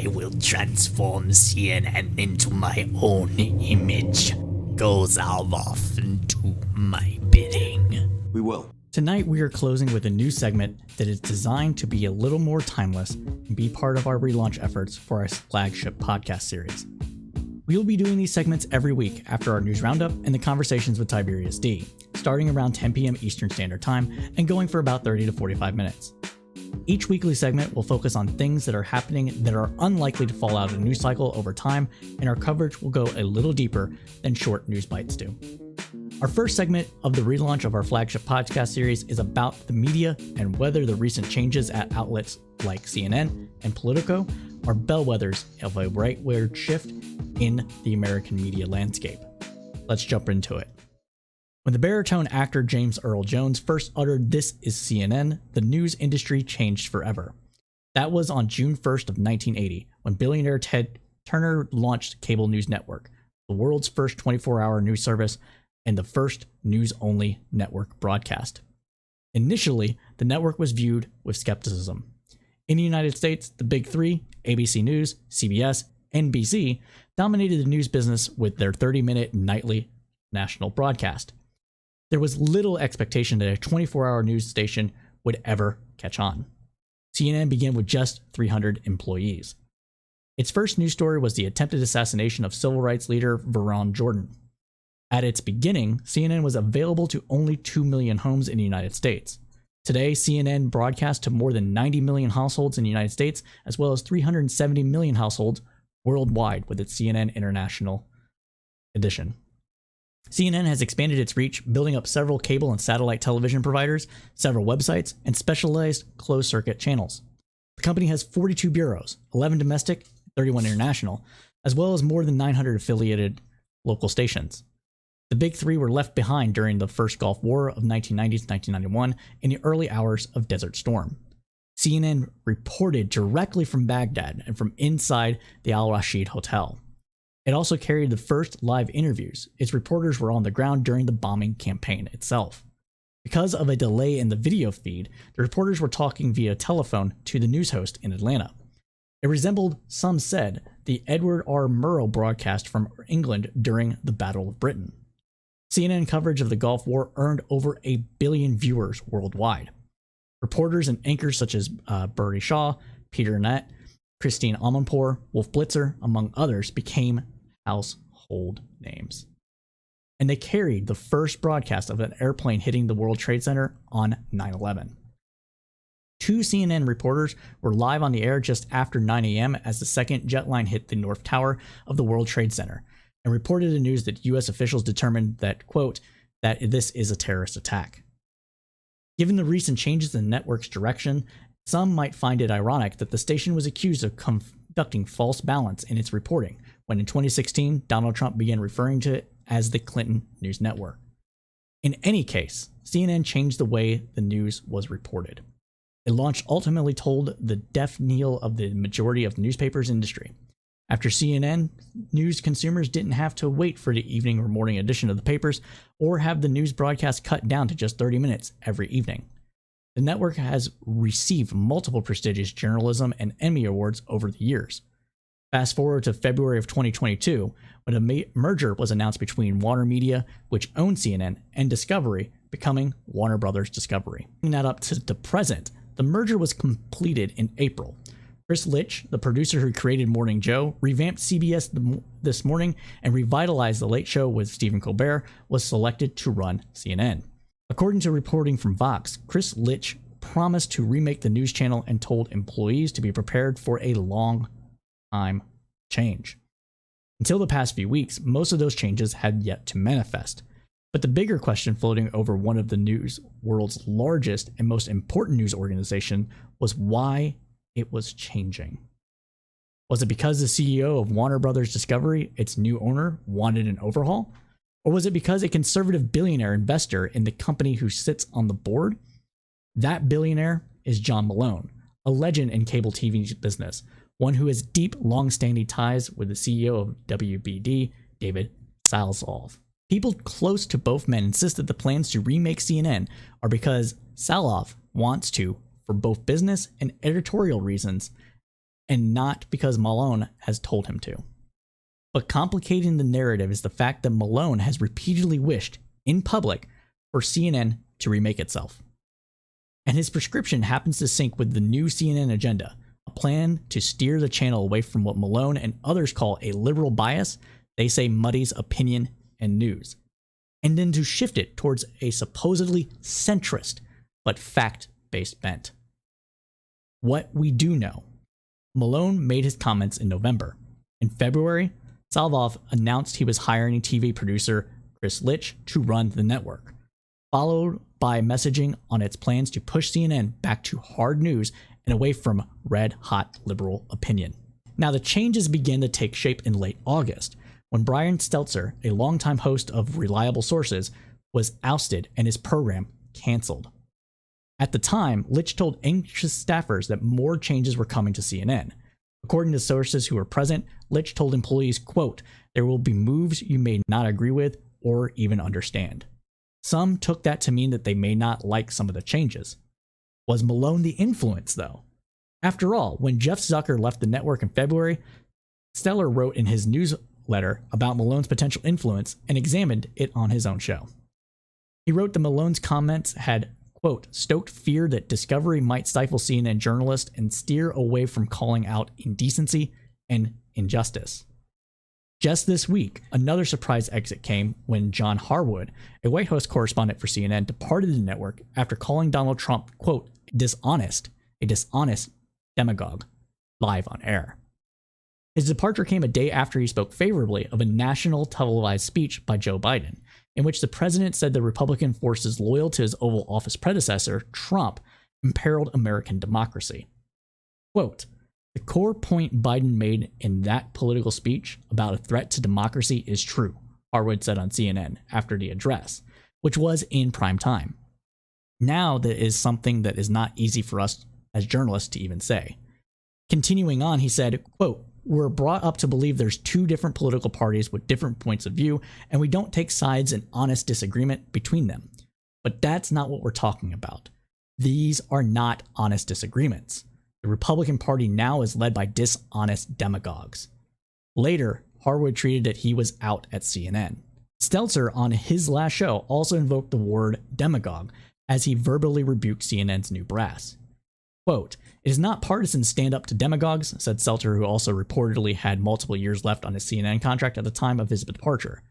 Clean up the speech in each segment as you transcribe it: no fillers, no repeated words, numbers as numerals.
I will transform CNN into my own image. Go Zalvoff and do my bidding. We will. Tonight we are closing with a new segment that is designed to be a little more timeless and be part of our relaunch efforts for our flagship podcast series. We will be doing these segments every week after our news roundup and the conversations with Tiberius D, starting around 10 p.m. Eastern Standard Time and going for about 30 to 45 minutes. Each weekly segment will focus on things that are happening that are unlikely to fall out of the news cycle over time, and our coverage will go a little deeper than short news bites do. Our first segment of the relaunch of our flagship podcast series is about the media and whether the recent changes at outlets like CNN and Politico are bellwethers of a rightward shift in the American media landscape. Let's jump into it. When the baritone actor James Earl Jones first uttered "This is CNN," the news industry changed forever. That was on June 1st of 1980, when billionaire Ted Turner launched Cable News Network, the world's first 24-hour news service and the first news-only network broadcast. Initially, the network was viewed with skepticism. In the United States, the big three, ABC News, CBS, NBC, dominated the news business with their 30-minute nightly national broadcast. There was little expectation that a 24-hour news station would ever catch on. CNN began with just 300 employees. Its first news story was the attempted assassination of civil rights leader Veron Jordan. At its beginning, CNN was available to only 2 million homes in the United States. Today, CNN broadcasts to more than 90 million households in the United States, as well as 370 million households worldwide with its CNN International edition. CNN has expanded its reach, building up several cable and satellite television providers, several websites, and specialized closed-circuit channels. The company has 42 bureaus, 11 domestic, 31 international, as well as more than 900 affiliated local stations. The big three were left behind during the first Gulf War of 1990 to 1991 in the early hours of Desert Storm. CNN reported directly from Baghdad and from inside the Al Rashid Hotel. It also carried the first live interviews. Its reporters were on the ground during the bombing campaign itself. Because of a delay in the video feed, the reporters were talking via telephone to the news host in Atlanta. It resembled, some said, the Edward R. Murrow broadcast from England during the Battle of Britain. CNN coverage of the Gulf War earned over 1 billion viewers worldwide. Reporters and anchors such as Bertie Shaw, Peter Nett, Christine Amanpour, Wolf Blitzer, among others, became household names. And they carried the first broadcast of an airplane hitting the World Trade Center on 9/11. 2 CNN reporters were live on the air just after 9 a.m. as the second jet line hit the North Tower of the World Trade Center, and reported the news that U.S. officials determined that, quote, that this is a terrorist attack. Given the recent changes in the network's direction, some might find it ironic that the station was accused of conducting false balance in its reporting, when in 2016, Donald Trump began referring to it as the Clinton News Network. In any case, CNN changed the way the news was reported. Its launch ultimately told the deaf knell of the majority of the newspapers industry. After CNN, news consumers didn't have to wait for the evening or morning edition of the papers or have the news broadcast cut down to just 30 minutes every evening. The network has received multiple prestigious journalism and Emmy Awards over the years. Fast forward to February of 2022, when a merger was announced between Warner Media, which owned CNN, and Discovery, becoming Warner Brothers Discovery. Bringing that up to the present, the merger was completed in April. Chris Litch, the producer who created Morning Joe, revamped CBS This Morning, and revitalized The Late Show with Stephen Colbert, was selected to run CNN. According to reporting from Vox, Chris Litch promised to remake the news channel and told employees to be prepared for a long time change. Until the past few weeks, most of those changes had yet to manifest. But the bigger question floating over one of the news world's largest and most important news organization was why it was changing. Was it because the CEO of Warner Brothers Discovery, its new owner, wanted an overhaul? Or was it because a conservative billionaire investor in the company who sits on the board? That billionaire is John Malone, a legend in cable TV business, one who has deep, long-standing ties with the CEO of WBD, David Salsov. People close to both men insist that the plans to remake CNN are because Salov wants to, for both business and editorial reasons, and not because Malone has told him to. But complicating the narrative is the fact that Malone has repeatedly wished, in public, for CNN to remake itself. And his prescription happens to sync with the new CNN agenda, a plan to steer the channel away from what Malone and others call a liberal bias, they say muddies opinion and news, and then to shift it towards a supposedly centrist but fact-based bent. What we do know: Malone made his comments in November. In February, Salvoff announced he was hiring TV producer Chris Litch to run the network, followed by messaging on its plans to push CNN back to hard news and away from red-hot liberal opinion. Now, the changes began to take shape in late August, when Brian Stelter, a longtime host of Reliable Sources, was ousted and his program canceled. At the time, Litch told anxious staffers that more changes were coming to CNN. According to sources who were present, Litch told employees, quote, "There will be moves you may not agree with or even understand." Some took that to mean that they may not like some of the changes. Was Malone the influence, though? After all, when Jeff Zucker left the network in February, Stelter wrote in his newsletter about Malone's potential influence and examined it on his own show. He wrote that Malone's comments had, quote, "stoked fear that Discovery might stifle CNN journalists and steer away from calling out indecency and injustice." Just this week, another surprise exit came when John Harwood, a White House correspondent for CNN, departed the network after calling Donald Trump, quote, a dishonest demagogue, live on air. His departure came a day after he spoke favorably of a national televised speech by Joe Biden, in which the president said the Republican forces loyal to his Oval Office predecessor, Trump, imperiled American democracy. Quote, "The core point Biden made in that political speech about a threat to democracy is true," Harwood said on CNN after the address, which was in prime time. Now that is something that is not easy for us as journalists to even say. Continuing on, he said, quote, "We're brought up to believe there's two different political parties with different points of view, and we don't take sides in honest disagreement between them. But that's not what we're talking about. These are not honest disagreements. The Republican Party now is led by dishonest demagogues." Later, Harwood tweeted that he was out at CNN. Stelter, on his last show, also invoked the word demagogue as he verbally rebuked CNN's new brass. Quote, "It is not partisan stand up to demagogues," said Stelter, who also reportedly had multiple years left on his CNN contract at the time of his departure.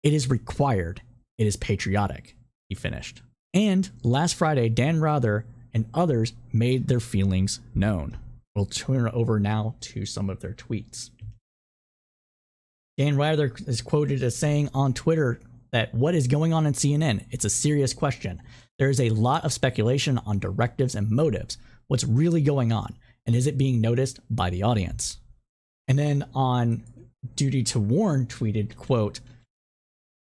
"It is required. It is patriotic," he finished. And last Friday, Dan Rather and others made their feelings known. We'll turn over now to some of their tweets. Dan Rather is quoted as saying on Twitter that what is going on in CNN? It's a serious question. There is a lot of speculation on directives and motives. What's really going on? And is it being noticed by the audience? And then on Duty to Warn tweeted, quote,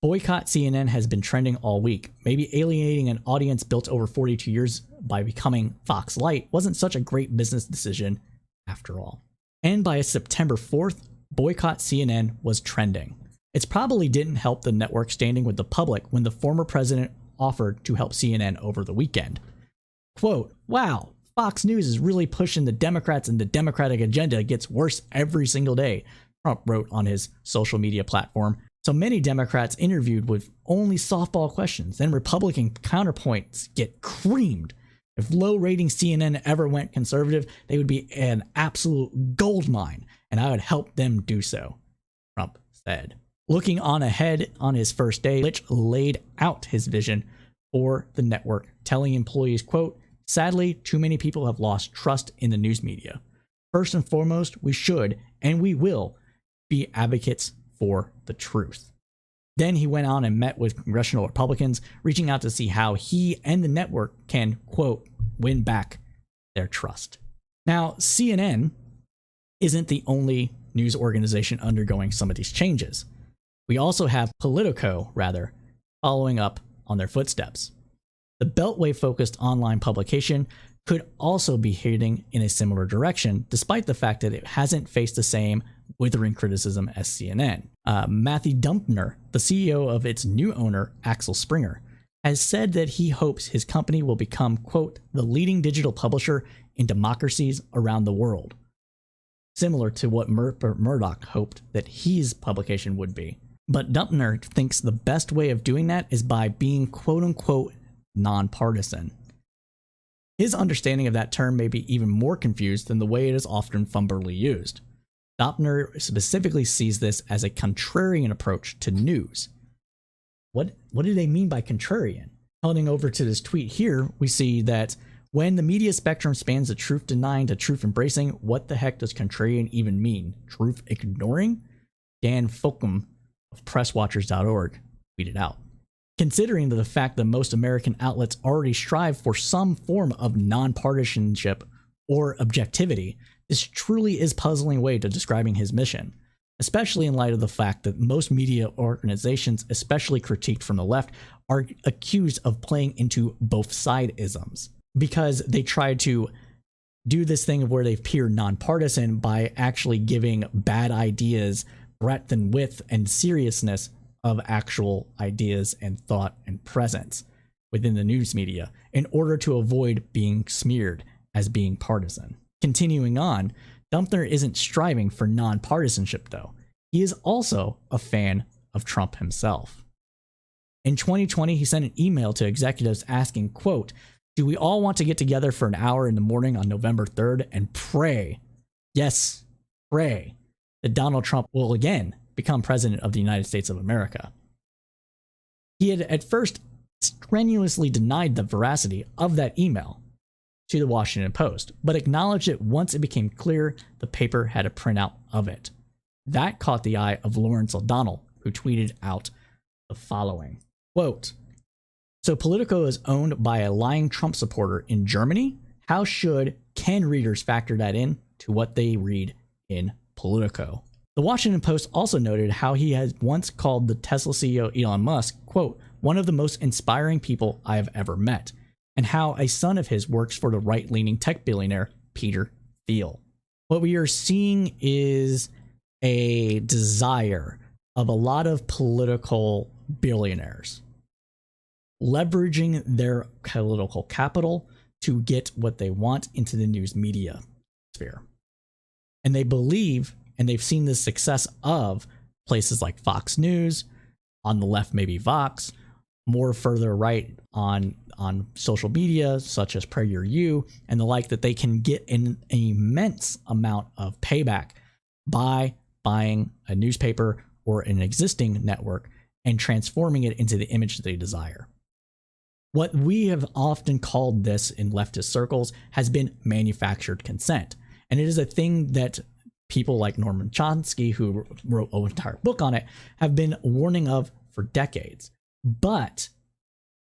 "Boycott CNN has been trending all week. Maybe alienating an audience built over 42 years by becoming Fox Light wasn't such a great business decision after all." And by September 4th, Boycott CNN was trending. It probably didn't help the network standing with the public when the former president offered to help CNN over the weekend. Quote, "Wow, Fox News is really pushing the Democrats and the Democratic agenda gets worse every single day," Trump wrote on his social media platform. So many Democrats interviewed with only softball questions, then Republican counterpoints get creamed. If low-rating CNN ever went conservative, they would be an absolute goldmine, and I would help them do so, Trump said. Looking on ahead on his first day, Litch laid out his vision for the network, telling employees, quote, "Sadly, too many people have lost trust in the news media. First and foremost, we should, and we will, be advocates for the truth." Then he went on and met with congressional Republicans, reaching out to see how he and the network can, quote, "win back their trust." Now, CNN isn't the only news organization undergoing some of these changes. We also have Politico, following up on their footsteps. The Beltway-focused online publication could also be heading in a similar direction, despite the fact that it hasn't faced the same withering criticism as CNN. Matthew Dumpner, the CEO of its new owner, Axel Springer, has said that he hopes his company will become, quote, "the leading digital publisher in democracies around the world." similar to what Rupert Murdoch hoped that his publication would be. But Dumpner thinks the best way of doing that is by being quote-unquote nonpartisan. His understanding of that term may be even more confused than the way it is often fumblingly used. Dumpner specifically sees this as a contrarian approach to news. What do they mean by contrarian? Heading over to this tweet here, we see that when the media spectrum spans the truth denying to truth embracing, what the heck does contrarian even mean? Truth ignoring? Dan Fulcum of PressWatchers.org tweeted out. Considering the fact that most American outlets already strive for some form of nonpartisanship or objectivity, this truly is a puzzling way to describing his mission, especially in light of the fact that most media organizations, especially critiqued from the left, are accused of playing into both side-isms, because they try to do this thing of where they appear nonpartisan by actually giving bad ideas breadth and width and seriousness of actual ideas and thought and presence within the news media in order to avoid being smeared as being partisan. Continuing on, Dumpner isn't striving for nonpartisanship though. He is also a fan of Trump himself. In 2020, he sent an email to executives asking, quote, "Do we all want to get together for an hour in the morning on November 3rd and pray, yes, pray, that Donald Trump will again become president of the United States of America?" He had at first strenuously denied the veracity of that email to the Washington Post, but acknowledged it once it became clear the paper had a printout of it. That caught the eye of Lawrence O'Donnell, who tweeted out the following, quote, "So Politico is owned by a lying Trump supporter in Germany? Can readers factor that in to what they read in Politico?" The Washington Post also noted how he has once called the Tesla CEO Elon Musk, quote, "one of the most inspiring people I have ever met," and how a son of his works for the right-leaning tech billionaire Peter Thiel. What we are seeing is a desire of a lot of political billionaires leveraging their political capital to get what they want into the news media sphere. And they believe, and they've seen the success of places like Fox News, on the left maybe Vox, more further right on social media such as PragerU and the like, that they can get an immense amount of payback by buying a newspaper or an existing network and transforming it into the image that they desire. What we have often called this in leftist circles has been manufactured consent. And it is a thing that people like Norman Chomsky, who wrote an entire book on it, have been warning of for decades. But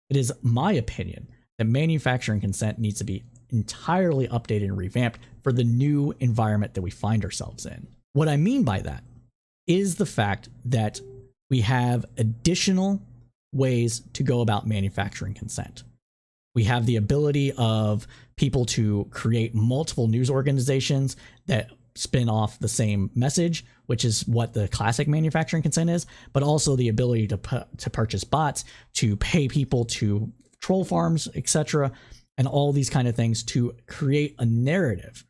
it is my opinion that manufacturing consent needs to be entirely updated and revamped for the new environment that we find ourselves in. What I mean by that is the fact that we have additional ways to go about manufacturing consent. We have the ability of people to create multiple news organizations that spin off the same message, which is what the classic manufacturing consent is, but also the ability to purchase bots, to pay people to troll farms, etc., and all these kind of things to create a narrative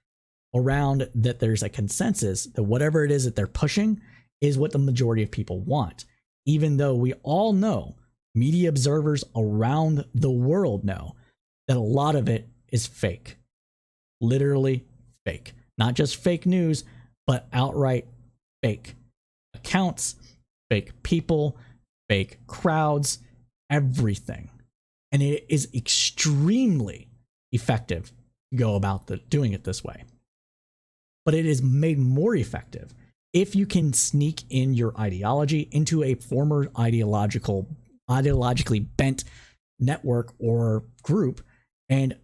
around that there's a consensus that whatever it is that they're pushing is what the majority of people want, even though we all know, media observers around the world know, that a lot of it is fake. Literally fake. Not just fake news, but outright fake accounts, fake people, fake crowds, everything. And it is extremely effective to go about doing it this way. But it is made more effective if you can sneak in your ideology into a former ideologically bent network or group and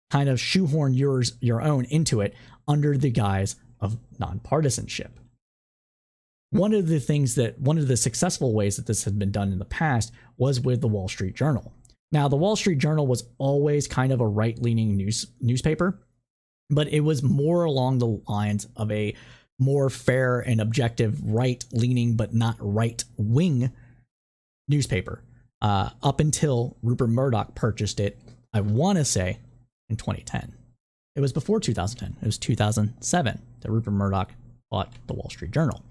kind of shoehorn your own into it under the guise of nonpartisanship. One of the successful ways that this had been done in the past was with the Wall Street Journal. Now, the Wall Street Journal was always kind of a right-leaning newspaper, but it was more along the lines of a more fair and objective right-leaning but not right-wing newspaper up until Rupert Murdoch purchased it, I want to say, in 2010. It was before 2010. It was 2007 that that Rupert Murdoch bought the Wall Street Journal.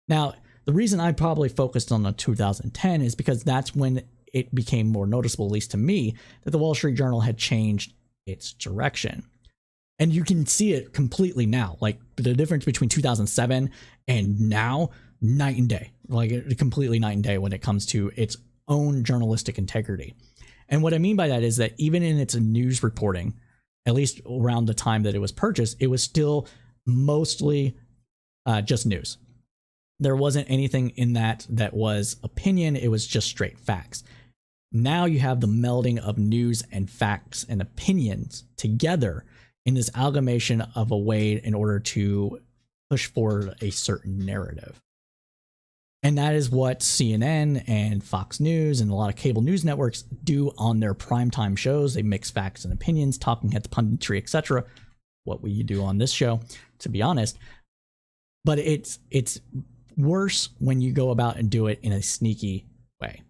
Now, the reason I probably focused on the 2010 is because that's when it became more noticeable, at least to me, that the Wall Street Journal had changed its direction. And you can see it completely now. Like, the difference between 2007 and now, night and day. Like, completely night and day when it comes to its own journalistic integrity. And what I mean by that is that even in its news reporting, at least around the time that it was purchased, it was still mostly just news. There wasn't anything in that was opinion. It was just straight facts. Now you have the melding of news and facts and opinions together in this amalgamation of a way in order to push forward a certain narrative. And that is what CNN and Fox News and a lot of cable news networks do on their primetime shows. They mix facts and opinions, talking heads, punditry, etc. What we do on this show, to be honest. But it's worse when you go about and do it in a sneaky way,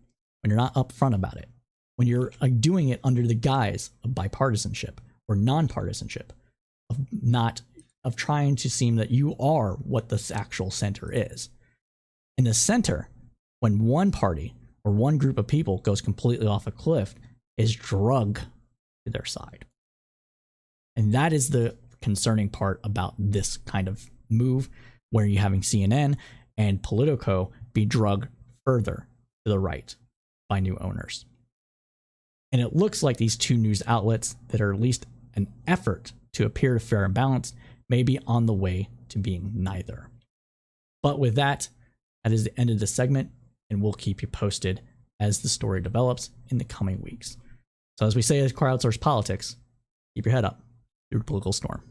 when you're not upfront about it, when you're doing it under the guise of bipartisanship or nonpartisanship, of trying to seem that you are what the actual center is. In the center, when one party or one group of people goes completely off a cliff, is drug to their side. And that is the concerning part about this kind of move, where you're having CNN and Politico be drugged further to the right by new owners. And it looks like these two news outlets that are at least an effort to appear fair and balanced may be on the way to being neither. But with that is the end of the segment, and we'll keep you posted as the story develops in the coming weeks. So as we say as crowdsource politics, keep your head up through the political storm.